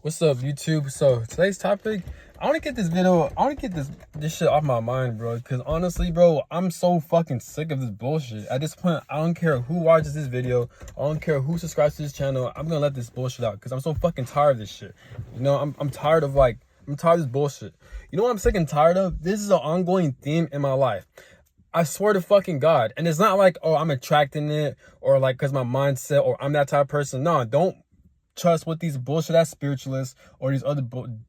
What's up, YouTube? So today's topic, I want to get this shit off my mind, bro. Because honestly, bro, I'm so fucking sick of this bullshit. At this point, I don't care who watches this video. I don't care who subscribes to this channel. I'm gonna let this bullshit out because I'm so fucking tired of this shit. I'm tired of I'm tired of this bullshit. You know what I'm sick and tired of? This is an ongoing theme in my life. I swear to fucking God. And it's not like, oh, I'm attracting it or like because my mindset or I'm that type of person. No, don't trust what these bullshit ass spiritualists or these other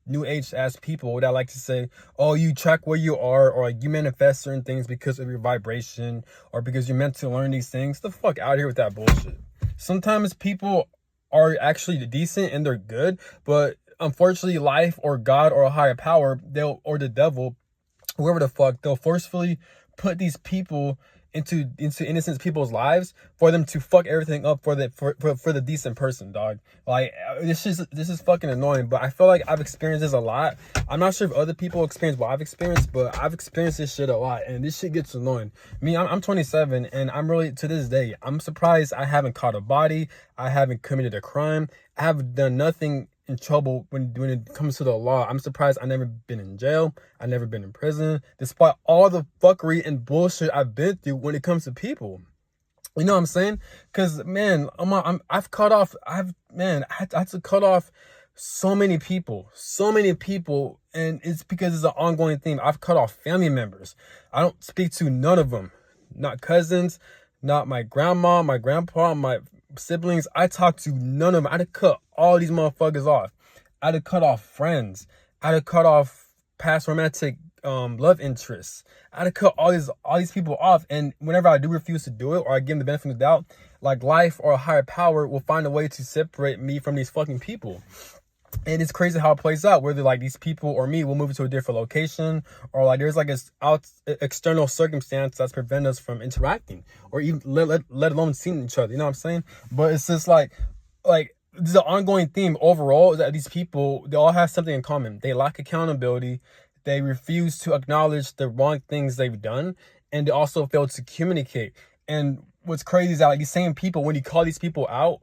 new age ass people that like to say, oh, you track where you are or like you manifest certain things because of your vibration or because you're meant to learn these things. The fuck out of here with that bullshit. Sometimes people are actually decent and they're good, but unfortunately life or God or a higher power, or the devil, whoever the fuck, they'll forcefully put these people into innocent people's lives for them to fuck everything up for the decent person, dog. Like this is fucking annoying, but I feel like I've experienced this a lot. I'm not sure if other people experience what I've experienced, but I've experienced this shit a lot, and this shit gets annoying. I'm 27, and I'm really, to this day, I'm surprised I haven't caught a body. I haven't committed a crime. I haven't done nothing in trouble when it comes to the law. I'm surprised I never been in jail. I never been in prison, despite all the fuckery and bullshit I've been through when it comes to people. You know what I'm saying? Because man, I've cut off. I had to cut off so many people, and it's because it's an ongoing theme. I've cut off family members. I don't speak to none of them, not cousins, not my grandma, my grandpa, my siblings. I talk to none of them. I had to cut all these motherfuckers off. I had to cut off friends. I had to cut off past romantic love interests. I had to cut all these people off. And whenever I do refuse to do it or I give them the benefit of the doubt, like life or a higher power will find a way to separate me from these fucking people. And it's crazy how it plays out, whether like these people or me will move to a different location, or like there's like this external circumstance that's prevent us from interacting or even let alone seeing each other. You know what I'm saying? But it's just like this is an ongoing theme overall, is that these people, they all have something in common. They lack accountability. They refuse to acknowledge the wrong things they've done, and they also fail to communicate. And what's crazy is that like these same people, when you call these people out,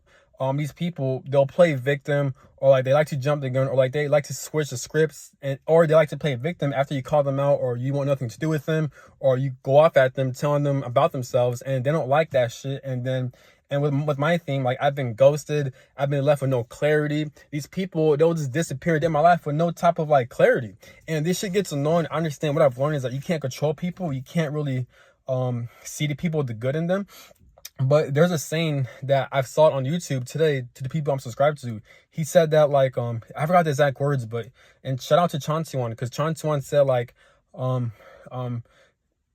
these people, they'll play victim, or like they like to jump the gun, or like they like to switch the scripts, or they like to play victim after you call them out, or you want nothing to do with them, or you go off at them telling them about themselves, and they don't like that shit. And with my theme, like I've been ghosted, I've been left with no clarity. These people, they'll just disappear in my life with no type of like clarity. And this shit gets annoying. I understand what I've learned is that you can't control people. You can't really see the people, the good in them. But there's a saying that I've saw it on YouTube today to the people I'm subscribed to. He said that like I forgot the exact words, but and shout out to Chantuan, because Chantuan said like there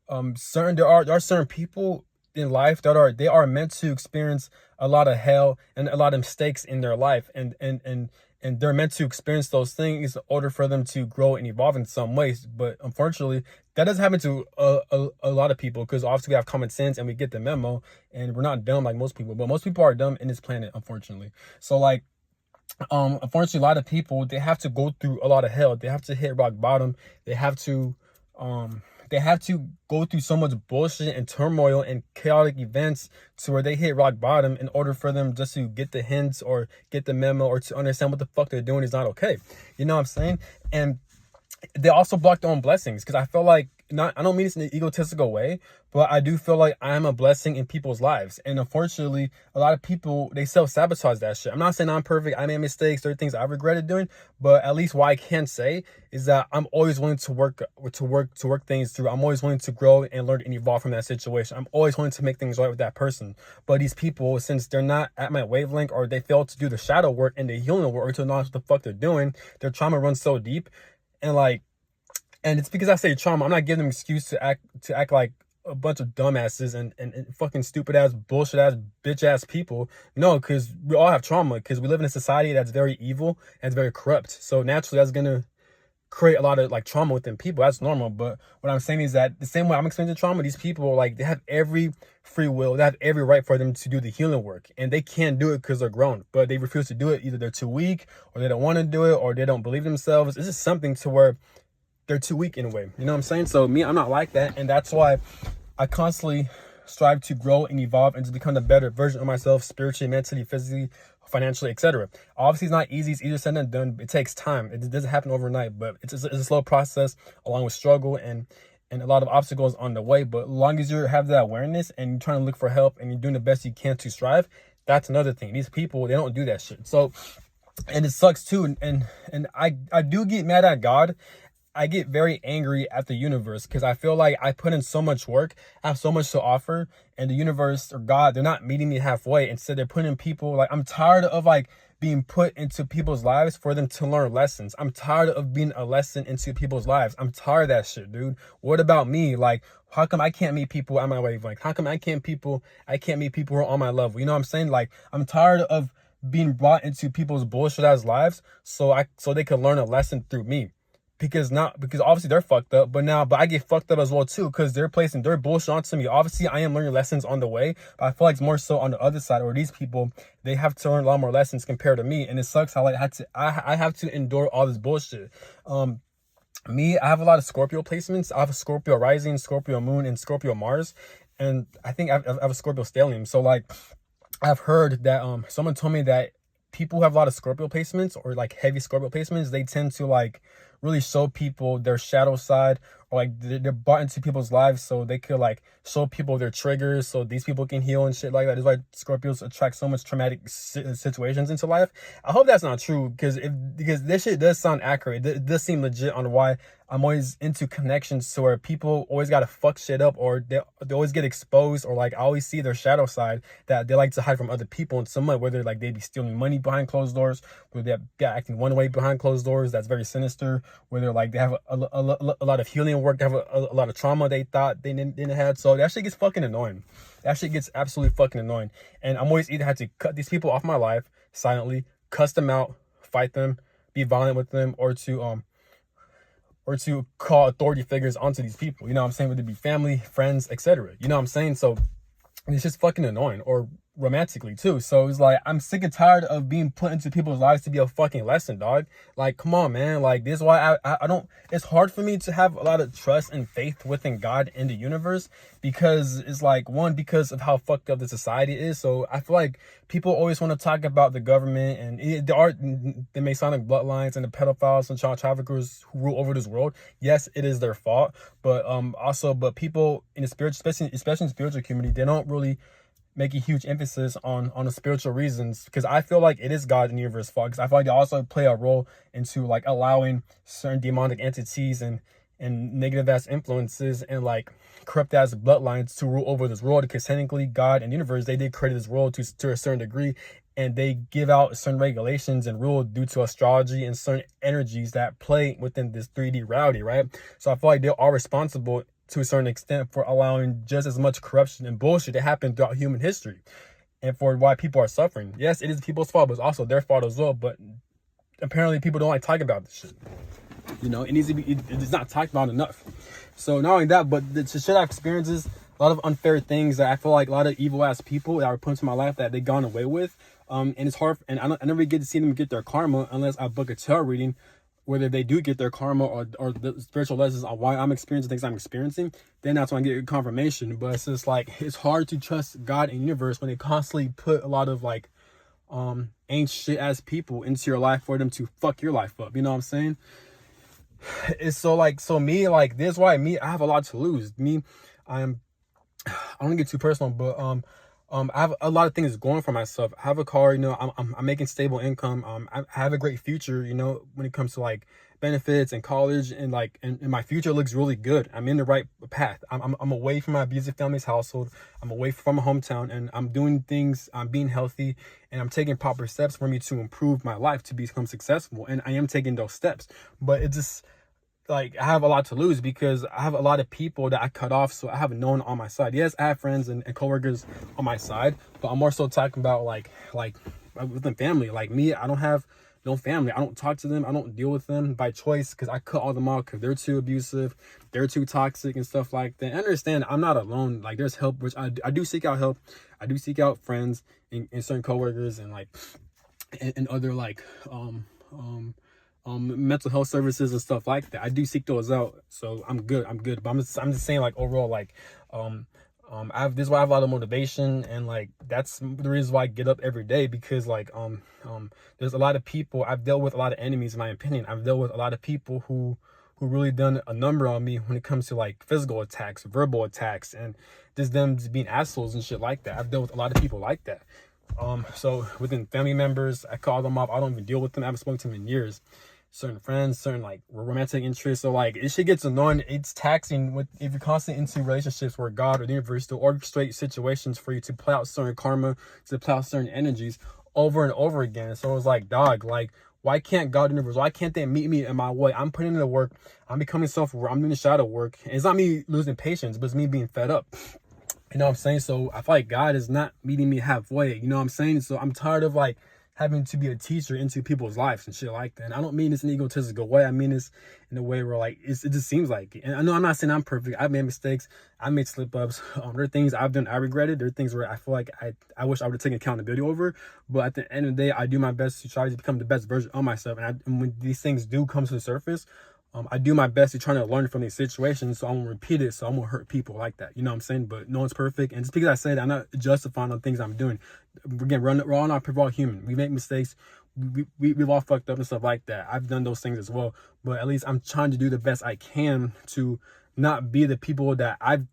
are certain people in life that they are meant to experience a lot of hell and a lot of mistakes in their life, and they're meant to experience those things in order for them to grow and evolve in some ways. But unfortunately, that doesn't happen to a lot of people, because obviously we have common sense and we get the memo, and we're not dumb like most people, but most people are dumb in this planet, unfortunately. So like unfortunately, a lot of people, they have to go through a lot of hell. They have to hit rock bottom. They have to go through so much bullshit and turmoil and chaotic events to where they hit rock bottom in order for them just to get the hints or get the memo or to understand what the fuck they're doing is not okay. You know what I'm saying? And they also block their own blessings, because I feel like, I don't mean this in an egotistical way, but I do feel like I am a blessing in people's lives. And unfortunately, a lot of people, they self-sabotage that shit. I'm not saying I'm perfect. I made mistakes. There are things I've regretted doing, but at least what I can say is that I'm always willing to work things through. I'm always willing to grow and learn and evolve from that situation. I'm always willing to make things right with that person. But these people, since they're not at my wavelength, or they fail to do the shadow work and the healing work, or to know what the fuck they're doing, their trauma runs so deep. And it's because I say trauma, I'm not giving them an excuse to act like a bunch of dumbasses and fucking stupid ass, bullshit ass, bitch ass people. No, because we all have trauma, because we live in a society that's very evil and it's very corrupt. So naturally, that's gonna create a lot of like trauma within people. That's normal. But what I'm saying is that the same way I'm experiencing trauma, these people, like, they have every free will, they have every right for them to do the healing work, and they can't do it because they're grown, but they refuse to do it. Either they're too weak, or they don't want to do it, or they don't believe themselves. It's just something to where they're too weak in a way. You know what I'm saying? So me, I'm not like that, and that's why I constantly strive to grow and evolve and to become the better version of myself, spiritually, mentally, physically, financially, etc. Obviously, it's not easy. It's easier said than done. It takes time. It doesn't happen overnight, but it's a slow process along with struggle and a lot of obstacles on the way. But as long as you have that awareness and you're trying to look for help and you're doing the best you can to strive, that's another thing. These people, they don't do that shit. So, and it sucks too. And I do get mad at God. I get very angry at the universe because I feel like I put in so much work, I have so much to offer, and the universe or God, they're not meeting me halfway. Instead, they're putting people, like, I'm tired of like being put into people's lives for them to learn lessons. I'm tired of being a lesson into people's lives. I'm tired of that shit, dude. What about me? Like, how come I can't meet people at my wavelength? How come I can't meet people who are on my level? You know what I'm saying? Like, I'm tired of being brought into people's bullshit ass lives so they can learn a lesson through me. Because obviously they're fucked up, but I get fucked up as well too, because they're placing their bullshit onto me. Obviously I am learning lessons on the way, but I feel like it's more so on the other side, or these people, they have to learn a lot more lessons compared to me, and it sucks how I have to endure all this bullshit. I have a lot of Scorpio placements. I have a Scorpio rising, Scorpio moon, and Scorpio Mars, and I think I have a Scorpio stellium. So like, I've heard that someone told me that people who have a lot of Scorpio placements or like heavy Scorpio placements, they tend to like really show people their shadow side, or like they're brought into people's lives so they could like show people their triggers so these people can heal and shit like that. Is why Scorpios attract so much traumatic situations into life. I hope that's not true, because this shit does sound accurate. It does seem legit on why I'm always into connections to where people always gotta fuck shit up, or they always get exposed, or like I always see their shadow side that they like to hide from other people in some way, whether like they be stealing money behind closed doors, whether they're acting one way behind closed doors that's very sinister, whether like they have a lot of healing work, they have a lot of trauma they thought they didn't have. So that shit gets fucking annoying. That shit gets absolutely fucking annoying. And I'm always either had to cut these people off my life silently, cuss them out, fight them, be violent with them, or to call authority figures onto these people. You know what I'm saying? Whether it be family, friends, etc. You know what I'm saying? So it's just fucking annoying. Or romantically too. So it's like, I'm sick and tired of being put into people's lives to be a fucking lesson, dog. Like, come on, man. Like, this is why I don't, it's hard for me to have a lot of trust and faith within God and the universe, because it's like, one, because of how fucked up the society is. So I feel like people always want to talk about the government, and the Masonic bloodlines and the pedophiles and child traffickers who rule over this world. Yes, it is their fault, but but people in the spiritual, especially in the spiritual community, they don't really make a huge emphasis on the spiritual reasons, because I feel like it is God and the universe fault, because I feel like they also play a role into like allowing certain demonic entities and negative ass influences and like corrupt ass bloodlines to rule over this world, because technically God and the universe, they did create this world to a certain degree, and they give out certain regulations and rule due to astrology and certain energies that play within this 3D reality, right? So I feel like they are responsible to a certain extent for allowing just as much corruption and bullshit to happen throughout human history, and for why people are suffering. Yes, it is people's fault, but it's also their fault as well. But apparently people don't like talking about this shit. You know, it needs to be, it's not talked about enough. So not only that, but the shit I've experienced is a lot of unfair things that I feel like a lot of evil ass people that were put into my life that they gone away with. And it's hard, and I never really get to see them get their karma unless I book a tarot reading, whether they do get their karma or the spiritual lessons on why I'm experiencing things I'm experiencing. Then that's when I get confirmation. But it's just like, it's hard to trust God and universe when they constantly put a lot of like ain't shit ass people into your life for them to fuck your life up. You know what I'm saying? It's so me, like, this why I have a lot to lose. I don't want to get too personal, but I have a lot of things going for myself. I have a car, you know, I'm making stable income. I have a great future, you know, when it comes to like benefits and college, and like, and my future looks really good. I'm in the right path. I'm away from my abusive family's household. I'm away from my hometown, and I'm doing things, I'm being healthy, and I'm taking proper steps for me to improve my life, to become successful. And I am taking those steps, but it just, like, I have a lot to lose because I have a lot of people that I cut off, so I have no one on my side. Yes, I have friends and coworkers on my side, but I'm more so talking about like within family. Like me, I don't have no family. I don't talk to them. I don't deal with them by choice, because I cut all them out because they're too abusive, they're too toxic and stuff like that. I understand I'm not alone. Like, there's help, which I do seek out help. I do seek out friends and certain coworkers and like and other like mental health services and stuff like that. I do seek those out, so I'm good. But I'm just saying, like, overall, like This is why I have a lot of motivation, and like that's the reason why I get up every day, because like there's a lot of people. I've dealt with a lot of enemies, in my opinion. I've dealt with a lot of people who really done a number on me when it comes to like physical attacks, verbal attacks, and just them just being assholes and shit like that. I've dealt with a lot of people like that. So within family members, I call them up. I don't even deal with them. I haven't spoken to them in years. Certain friends, certain like romantic interests. So like it shit gets annoying. It's taxing if you're constantly into relationships where God or the universe to orchestrate situations for you to play out certain karma, to play out certain energies over and over again. So it was like, dog, like, why can't God, the universe, why can't they meet me in my way? I'm putting in the work. I'm becoming self-aware. I'm doing the shadow work. And it's not me losing patience, but it's me being fed up. You know what I'm saying? So I feel like God is not meeting me halfway. You know what I'm saying? So I'm tired of like having to be a teacher into people's lives and shit like that. And I don't mean this in an egotistical way. I mean this in a way where like it just seems like it. And I know I'm not saying I'm perfect. I've made mistakes. I made slip ups. There are things I've done I regretted. There are things where I feel like I wish I would have taken accountability over. But at the end of the day, I do my best to try to become the best version of myself. And when these things do come to the surface, I do my best to try to learn from these situations, so I won't repeat it, so I won't hurt people like that. You know what I'm saying? But no one's perfect. And just because I say that, I'm not justifying the things I'm doing. Again, we're all not perfect, we're all human. We make mistakes. We've all fucked up and stuff like that. I've done those things as well. But at least I'm trying to do the best I can to not be the people that I've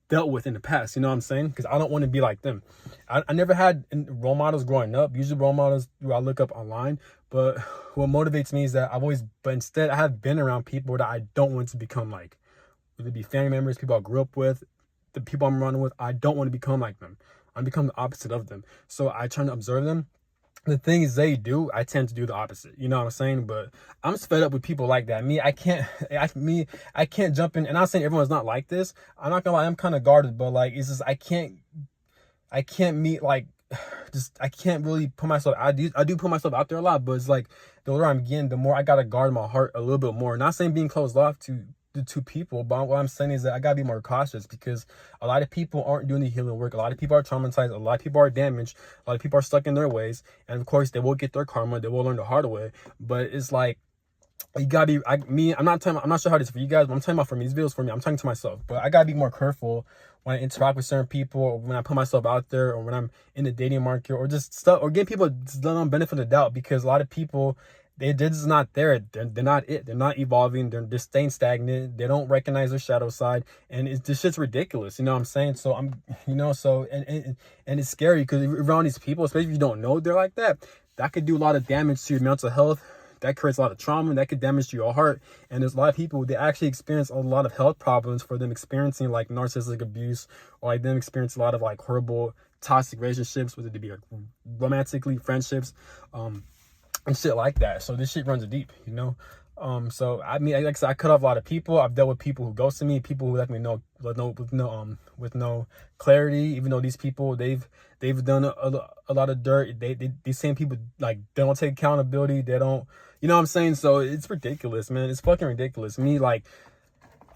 dealt with in the past. You know what I'm saying? Because I don't want to be like them. I never had role models growing up. Usually role models I look up online. But what motivates me is that but instead I have been around people that I don't want to become like. Whether it be family members, people I grew up with, the people I'm running with, I don't want to become like them. I'm becoming the opposite of them. So I try to observe them. The things they do, I tend to do the opposite. You know what I'm saying? But I'm just fed up with people like that. I can't jump in. And I'm not saying everyone's not like this. I'm not gonna lie, I'm kind of guarded, but like it's just I can't meet like I can't really put myself. I do put myself out there a lot, but it's like the older I'm getting, the more I gotta guard my heart a little bit more. Not saying being closed off to the two people, but what I'm saying is that I gotta be more cautious, because a lot of people aren't doing the healing work. A lot of people are traumatized. A lot of people are damaged. A lot of people are stuck in their ways, and of course they will get their karma. They will learn the hard way. But it's like you gotta be. I'm not sure how it is for you guys, but I'm talking about for me. These videos for me. I'm talking to myself, but I gotta be more careful when I interact with certain people, or when I put myself out there, or when I'm in the dating market, or just stuff, or give people the benefit of the doubt, because a lot of people, they're just not there. They're not it. They're not evolving. They're staying stagnant. They don't recognize their shadow side, and this shit's ridiculous. You know what I'm saying? So and it's scary, because around these people, especially if you don't know they're like that, that could do a lot of damage to your mental health. That creates a lot of trauma, that could damage your heart. And there's a lot of people that actually experience a lot of health problems for them experiencing like narcissistic abuse, or like them experience a lot of like horrible toxic relationships, whether it be like romantically, friendships, and shit like that. So this shit runs deep, you know. So I mean, like I said, I cut off a lot of people. I've dealt with people who ghosted me, people who let me know with no clarity. Even though these people, they've done a lot of dirt. These same people, like, they don't take accountability. They don't, you know what I'm saying? So it's ridiculous, man. It's fucking ridiculous. Me, like,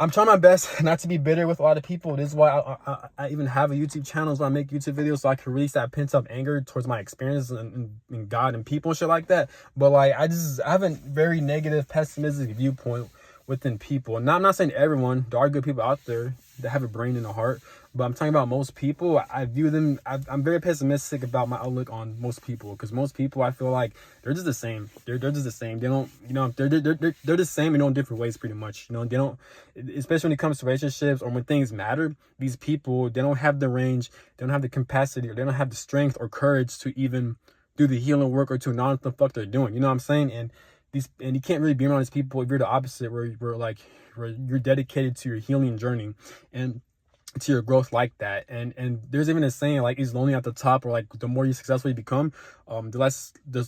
I'm trying my best not to be bitter with a lot of people. This is why I even have a YouTube channel, so I make YouTube videos, so I can release that pent up anger towards my experience and God and people and shit like that. But like I have a very negative, pessimistic viewpoint within people. And I'm not saying everyone. There are good people out there that have a brain and a heart, but I'm talking about most people. I view them. I'm very pessimistic about my outlook on most people, because most people, I feel like they're just the same. They're just the same. They don't, you know, they're the same in different ways, pretty much. You know, they don't, especially when it comes to relationships or when things matter. These people, they don't have the range, they don't have the capacity, or they don't have the strength or courage to even do the healing work, or to acknowledge the fuck they're doing. You know what I'm saying? And you can't really be around these people if you're the opposite, where you're dedicated to your healing journey and to your growth like that. And there's even a saying like, it's lonely at the top, or like the more you successful you become, the less the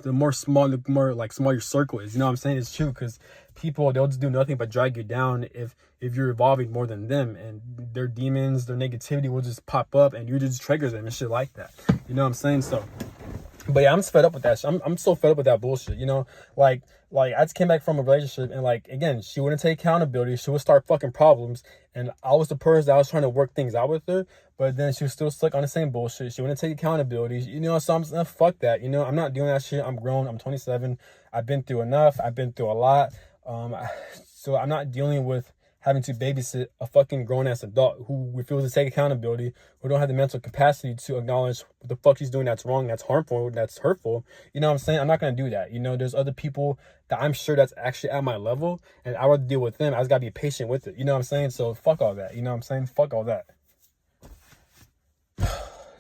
more small your circle is. You know what I'm saying? It's true, because people, they'll just do nothing but drag you down if you're evolving more than them, and their demons, their negativity will just pop up, and you just triggers them and shit like that. You know what I'm saying? So, but yeah, I'm just fed up with that shit. I'm so fed up with that bullshit, you know? Like I just came back from a relationship, and like, again, she wouldn't take accountability. She would start fucking problems, and I was the person that was trying to work things out with her, but then she was still stuck on the same bullshit. She wouldn't take accountability, you know? So I'm just, fuck that, you know? I'm not doing that shit. I'm grown. I'm 27. I've been through enough. I've been through a lot. So I'm not dealing with having to babysit a fucking grown-ass adult who refuses to take accountability, who don't have the mental capacity to acknowledge what the fuck she's doing that's wrong, that's harmful, that's hurtful. You know what I'm saying? I'm not gonna do that. You know, there's other people that I'm sure that's actually at my level, and I would deal with them. I just gotta be patient with it. You know what I'm saying? So fuck all that. You know what I'm saying? Fuck all that.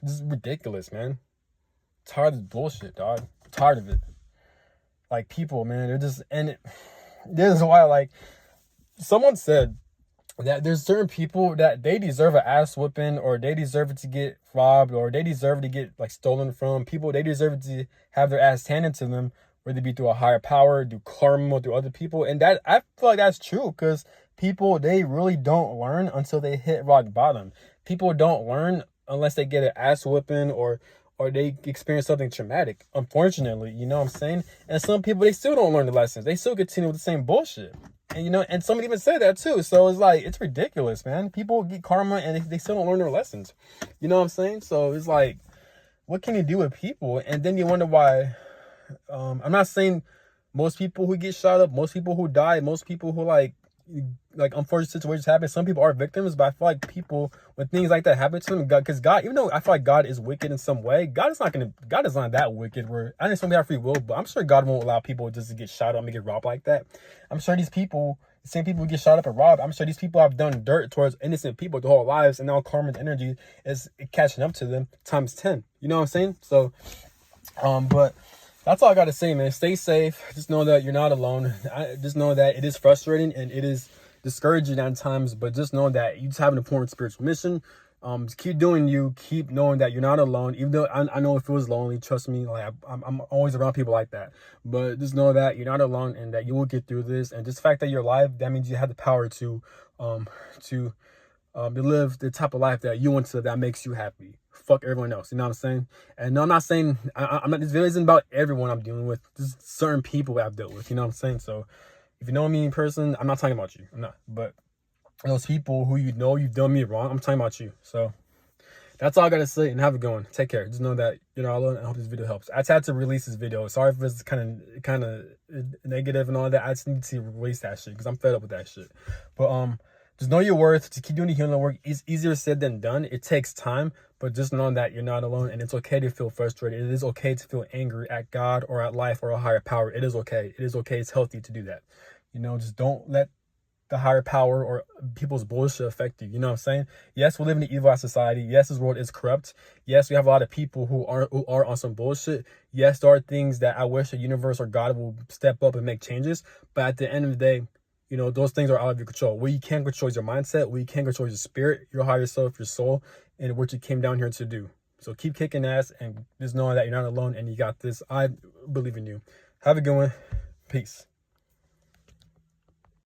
This is ridiculous, man. Tired of this bullshit, dog. Tired of it. Like, people, man, they're just, and this is why, like, someone said that there's certain people that they deserve an ass whipping, or they deserve it to get robbed, or they deserve to get, like, stolen from people. They deserve to have their ass handed to them, whether it be through a higher power, through karma, through other people. And that, I feel like that's true, because people, they really don't learn until they hit rock bottom. People don't learn unless they get an ass whipping, or they experience something traumatic, unfortunately. You know what I'm saying? And some people, they still don't learn the lessons. They still continue with the same bullshit. And, you know, and somebody even said that too. So it's like, it's ridiculous, man. People get karma and they still don't learn their lessons. You know what I'm saying? So it's like, what can you do with people? And then you wonder why. I'm not saying most people who get shot up, most people who die, most people who like unfortunate situations happen, some people are victims, but I feel like people, when things like that happen to them, God, because God, even though I feel like God is wicked in some way, God is not that wicked, where I think somebody have free will, but I'm sure God won't allow people just to get shot up and get robbed like that. I'm sure these people, the same people who get shot up and robbed, I'm sure these people have done dirt towards innocent people their whole lives, and now karma's energy is catching up to them times 10. You know what I'm saying? So, but that's all I got to say, man. Stay safe. Just know that you're not alone. Just know that it is frustrating and it is discouraging at times, but just know that you just have an important spiritual mission. Just keep doing you. Keep knowing that you're not alone. Even though I know it feels lonely, trust me. Like, I'm always around people like that. But just know that you're not alone and that you will get through this. And just the fact that you're alive, that means you have the power to live the type of life that you want to live, that makes you happy. Fuck everyone else. You know what I'm saying? And no, I'm not saying, I'm not, this video isn't about everyone I'm dealing with. Just certain people I've dealt with. You know what I'm saying? So if you know me in person, I'm not talking about you. I'm not. But those people who you know you've done me wrong, I'm talking about you. So that's all I got to say, and have a good one. Take care. Just know that you're not alone, and I hope this video helps. I just had to release this video. Sorry if it's kind of negative and all that. I just need to release that shit because I'm fed up with that shit. But just know your worth. To keep doing the healing work is easier said than done. It takes time, but just know that you're not alone, and it's okay to feel frustrated. It is okay to feel angry at God or at life or a higher power. It is okay. It is okay. It's healthy to do that. You know, just don't let the higher power or people's bullshit affect you. You know what I'm saying? Yes, we live in an evil society. Yes, this world is corrupt. Yes, we have a lot of people who are on some bullshit. Yes, there are things that I wish the universe or God will step up and make changes. But at the end of the day, you know, those things are out of your control. What you can control is your mindset. What you can control is your spirit, your higher self, your soul, and what you came down here to do. So keep kicking ass and just knowing that you're not alone and you got this. I believe in you. Have a good one. Peace.